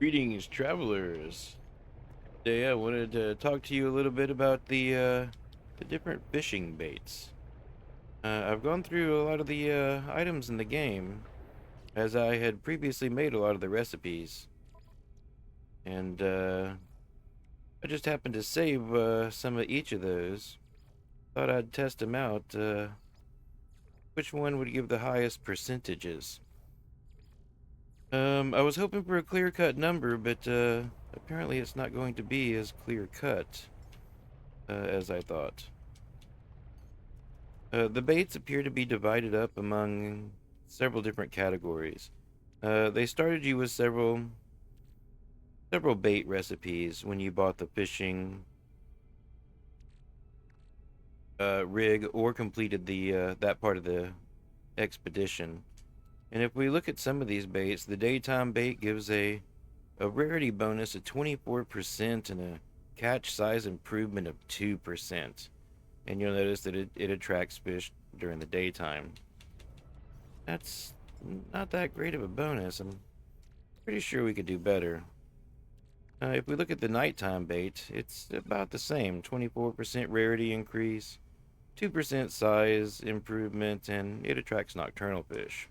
Greetings, travelers. Today I wanted to talk to you a little bit about the different fishing baits. I've gone through a lot of the items in the game, as I had previously made a lot of the recipes, and I just happened to save some of each of those. Thought I'd test them out. Which one would give the highest percentages? I was hoping for a clear-cut number, but apparently it's not going to be as clear-cut as I thought. The baits appear to be divided up among several different categories. They started you with several bait recipes when you bought the fishing rig or completed the that part of the expedition. And if we look at some of these baits, the daytime bait gives a rarity bonus of 24% and a catch size improvement of 2%. And you'll notice that it attracts fish during the daytime. That's not that great of a bonus. I'm pretty sure we could do better. If we look at the nighttime bait, it's about the same. 24% rarity increase, 2% size improvement, and it attracts nocturnal fish.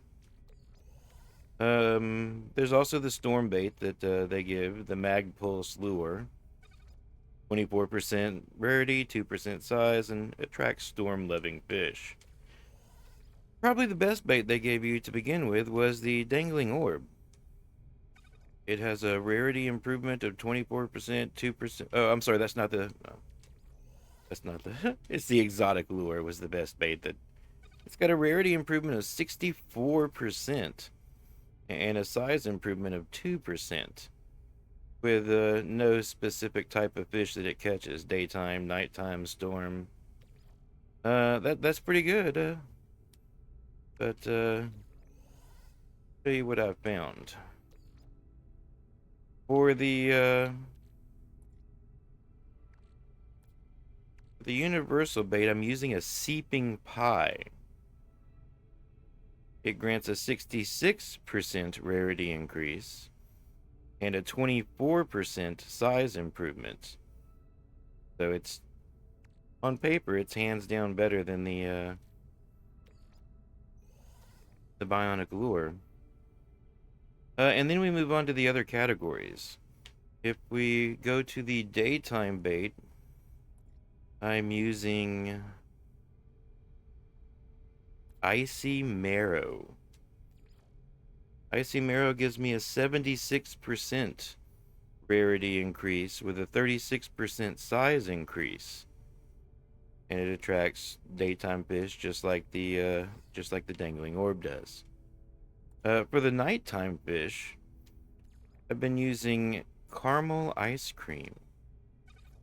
There's also the storm bait that they give, the magik lure. 24% rarity, 2% size, and attracts storm-loving fish. Probably the best bait they gave you to begin with was the dangling orb. It has a rarity improvement of 24%, 2%. Oh, I'm sorry, that's not the. That's not the. It's the exotic lure was the best bait. That it's got a rarity improvement of 64% and a size improvement of 2%, with no specific type of fish that it catches: daytime, nighttime, storm. That's pretty good. But show you what I found. For the universal bait, I'm using a Seeping Pie. It grants a 66% rarity increase and a 24% size improvement. So it's, on paper, it's hands down better than the BIONIC LURE. And then we move on to the other categories. If we go to the daytime bait, I'm using Icey Marrow. Icey Marrow gives me a 76% rarity increase with a 36% size increase, and it attracts daytime fish just like the dangling orb does. For the nighttime fish, I've been using caramel ice cream.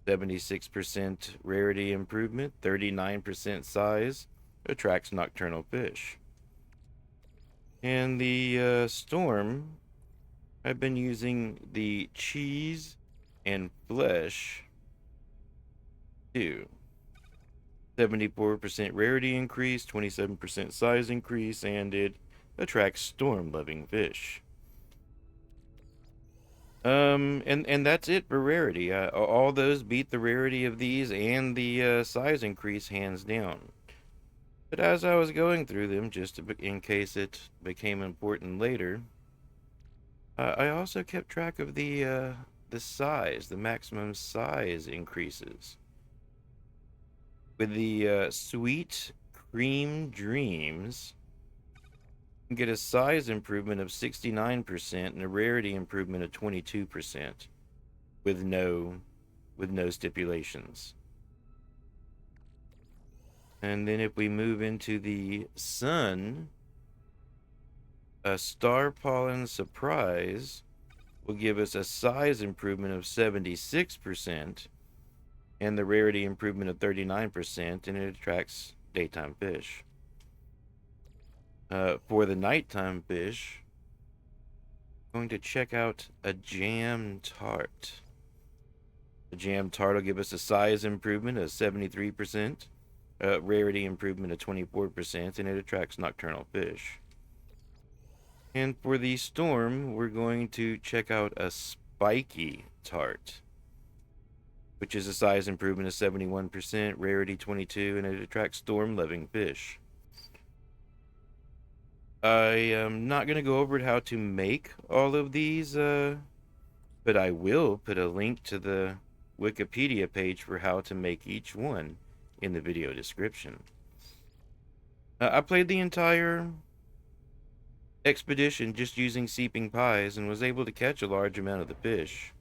76% rarity improvement, 39% size, attracts nocturnal fish. And the storm, I've been using the cheese and flesh too. 74% rarity increase, 27% size increase, and it attracts storm-loving fish. And that's it for rarity. All those beat the rarity of these and the size increase hands down. But as I was going through them, just in case it became important later, I also kept track of the size, the maximum size increases. With the Sweet Cream Dreams, you can get a size improvement of 69% and a rarity improvement of 22%, with no stipulations. And then if we move into the sun, a Starpollen Surprise will give us a size improvement of 76% and the rarity improvement of 39%, and it attracts daytime fish. For the nighttime fish, I'm going to check out a jam tart. The jam tart will give us a size improvement of 73%, rarity improvement of 24%, and it attracts nocturnal fish. And for the storm, we're going to check out a Spikey Tart, which is a size improvement of 71%, rarity 22, and it attracts storm-loving fish. I am not going to go over how to make all of these, but I will put a link to the Wikipedia page for how to make each one in the video description. I played the entire expedition just using Seeping Pies and was able to catch a large amount of the fish.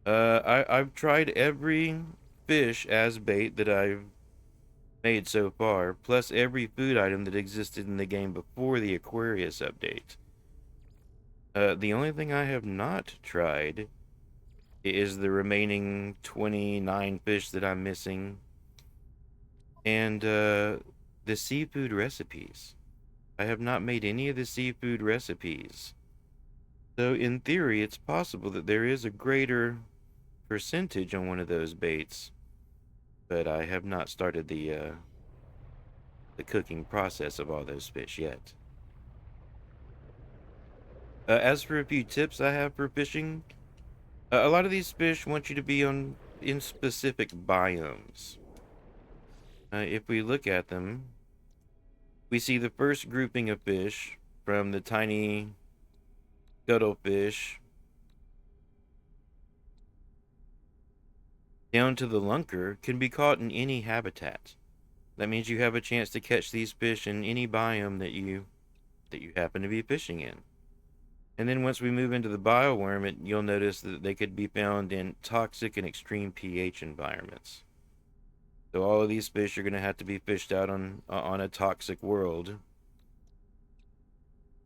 I've tried every fish as bait that I've made so far, plus every food item that existed in the game before the Aquarius update. The only thing I have not tried is the remaining 29 fish that I'm missing, and the seafood recipes. I have not made any of the seafood recipes. So in theory, it's possible that there is a greater percentage on one of those baits, but I have not started the cooking process of all those fish yet. As for a few tips I have for fishing, a lot of these fish want you to be in specific biomes. If we look at them, we see the first grouping of fish from the tiny cuttlefish down to the lunker can be caught in any habitat. That means you have a chance to catch these fish in any biome that you happen to be fishing in. And then once we move into the bioworm, you'll notice that they could be found in toxic and extreme pH environments. So all of these fish are going to have to be fished out on a toxic world.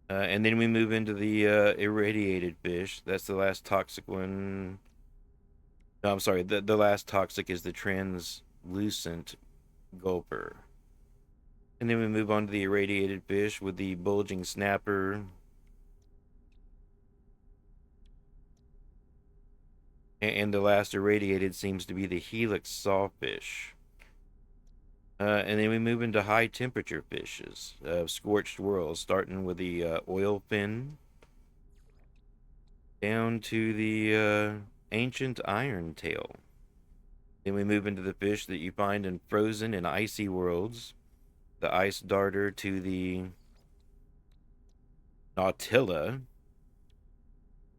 And then we move into the irradiated fish. That's the last toxic one. No, I'm sorry. The last toxic is the translucent gulper. And then we move on to the irradiated fish with the bulging snapper. And the last irradiated seems to be the helix sawfish. And then we move into high temperature fishes, scorched worlds, starting with the oil fin down to the ancient iron tail. Then we move into the fish that you find in frozen and icy worlds, the ice darter to the nautilla.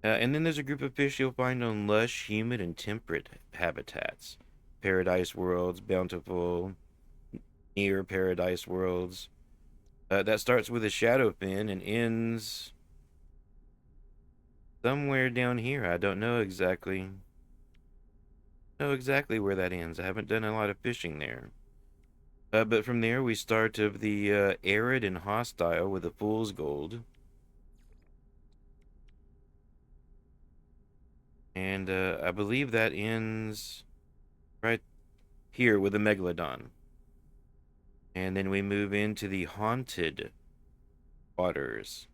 And then there's a group of fish you'll find on lush, humid, and temperate habitats, paradise worlds, bountiful, near paradise worlds. That starts with a shadow fin and ends somewhere down here. I don't know exactly where that ends. I haven't done a lot of fishing there. But from there we start of the arid and hostile with a fool's gold. And I believe that ends right here with a megalodon. And then we move into the haunted waters.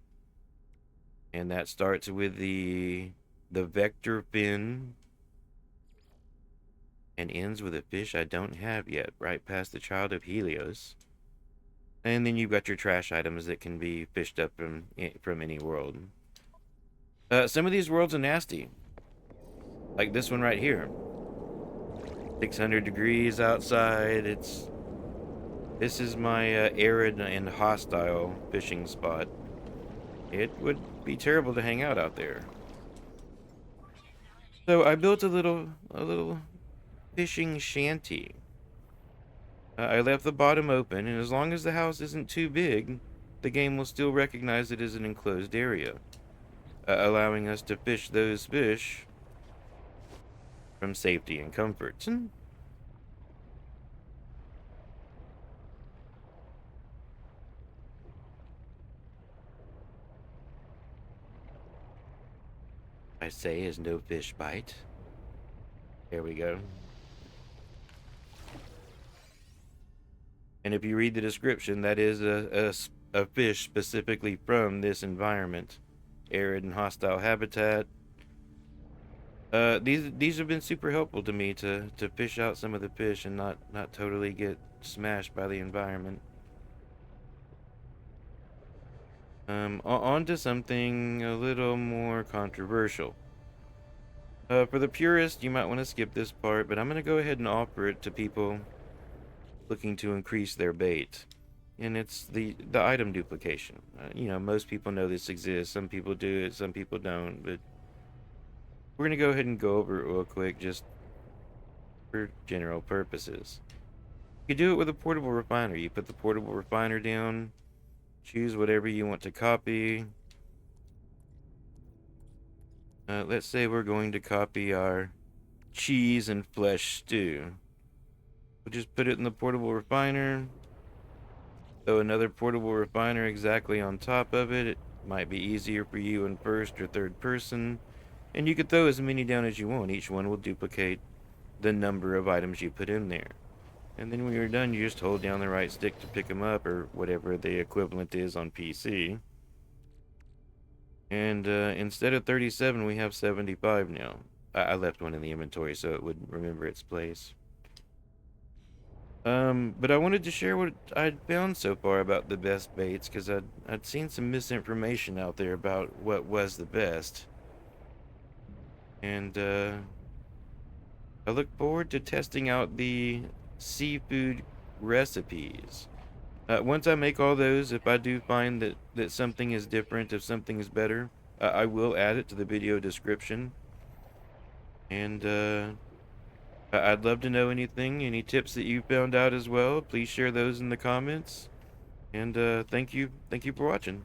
And that starts with the vector fin and ends with a fish I don't have yet, right past the child of Helios. And then you've got your trash items that can be fished up from any world. Some of these worlds are nasty. Like this one right here. 600 degrees outside. This is my arid and hostile fishing spot. It would be terrible to hang out there. So I built a little fishing shanty. I left the bottom open, and as long as the house isn't too big, the game will still recognize it as an enclosed area, allowing us to fish those fish from safety and comfort. I say as no fish bite. There we go. And if you read the description, that is a fish specifically from this environment. Arid and hostile habitat. These have been super helpful to me to fish out some of the fish and not totally get smashed by the environment. On to something a little more controversial. For the purist, you might want to skip this part, but I'm going to go ahead and offer it to people looking to increase their bait. And it's the item duplication. You know, most people know this exists. Some people do it, some people don't. But we're going to go ahead and go over it real quick, just for general purposes. You do it with a portable refiner. You put the portable refiner down, choose whatever you want to copy. Let's say we're going to copy our cheese and flesh stew. We'll just put it in the portable refiner. Throw another portable refiner exactly on top of it. It might be easier for you in first or third person. And you could throw as many down as you want. Each one will duplicate the number of items you put in there. And then when you're done, you just hold down the right stick to pick them up, or whatever the equivalent is on PC. And instead of 37, we have 75 now. I left one in the inventory so it would remember its place. But I wanted to share what I'd found so far about the best baits, because I'd seen some misinformation out there about what was the best. And I look forward to testing out the seafood recipes. Once I make all those, if I do find that something is different, if something is better, I will add it to the video description. And I'd love to know any tips that you found out as well. Please share those in the comments. And thank you for watching.